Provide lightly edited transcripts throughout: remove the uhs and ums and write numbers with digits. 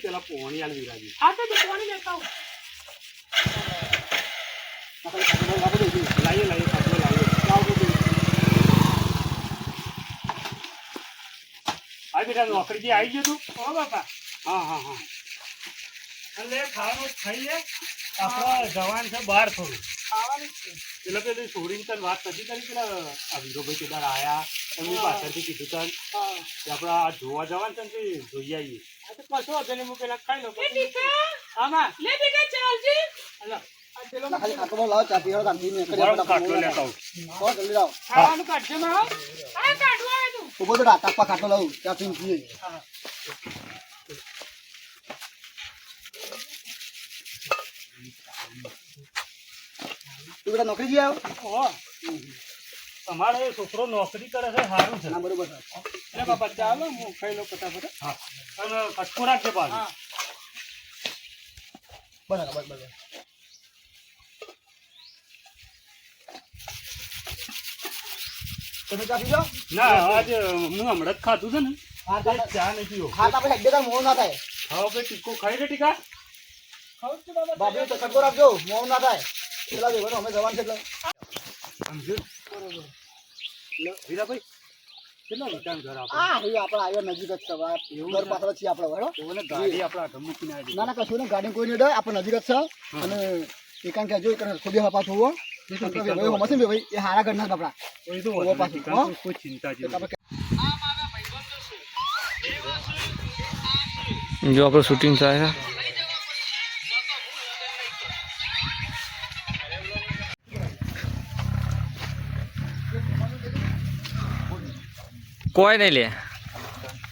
પેલા પોણી આલ વિરાજી હા તો પાણી લેતા આવું લાવીએ લાવીએ ખાટલો લાવીએ લાવ તો આ બેટા નોકરીથી આવી ગયો તું હો બાપા હા હા હા એટલે ખાવાનું ખાઈ લે આપણા જવાન છે બહાર થોડું ખાવાનું જ છે પેલા પેલી છોડીને તને વાત નથી કરી પેલા આ વીરોભાઈ કેદાર આયા એમની પાછળથી કીધું તને હા કે આપણે આ જોવા જવાનું છે ને તે જોઈ આવીએ આ તો કશો હતો ને હું પેલા ખાઈ લઉં એ દીકા આમાં લે દીકા ચાલજી અલા આ પેલો ખાલી ખાટલો લાવો ચા પીવાનો કાઢી ને બરાબર ખાટલો લેતા આવું બહુ જલ્દી લાવો ખાવાનું કાઢજો માં આવો આ કાઢવા આવે તું ઉભો તો તાપા ખાટલો લાવું ચા પીને પીએ તું બેટા નોકરી જઈ આવ્યો હો તમારે છોકરો નોકરી કરે છે સારું છે ના બરોબર છે એટલે બાપા ચાલો હું ખાઈ લઉં ફટાફટ હા અને કટકો રાખજે પાછું હા બરાબર બરાબર તમે ચા પીજો ના આજે હું હમણાં જ ખાધું છે ને હા તે ચા નહીં પીવો હા આપણે હેડે તાર મોં ના થાય હવે ભાઈ ટીકો ખાઈ લે ટીકા ખાઉં છું બાબા બાપુ તો કટકો રાખજો મોં ના થાય પેલા દેવાનો અમે જવાન છે એટલે સમજ્યો બરોબર વીરાભાઈ કેટલા વિચાર ઘર આપણે આ હવે આપણે આવ્યા નજીક જ છે વાત ઘર પાછળ છીએ આપણે બરાબર ઓને ગાડી આપણે આગળ મૂકીને આવી ના ના કશું નહીં ગાડી કોઈ નહીં ડરે આપણે નજીક જ છે અને એકાંત કે જો ખોબી હવા પાછું હોવો ભાઈ મશીન ભાઈ એ હારા ઘરના જ બાપડા કોઈ તો ઓવો વધુ પાછું, નથી. હો? કોઈ ચિંતા જેવી આપણે જો આપણું શૂટિંગ થાય છે કોઈ નહીં લે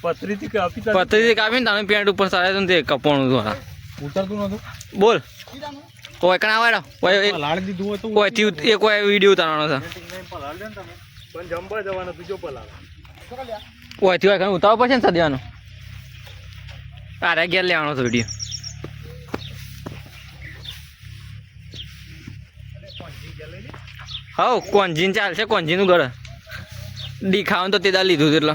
પતરીથી કાપી પતરી કાપીને તમે પેન્ટ ઉપર સારે તો તે કપોણું દ્વારા ઉતરતું નતું બોલ કોઈ કણ આવે પલાળ દીધું હતું કોઈ કોઈ વિડીયો ઉતારવાનો છે પલાળ દે ને તમે પણ જમવા જવાનું બીજો પલાળ ઓયથી હોય કણ ઉતારવો પડશે ને સદવાનું અરે ઘેર લેવાનો છે વિડીયો હવ કોંજીન ચાલશે કોંજીનું ઘર ડી ખાવાનું તો તે દા લીધું એટલે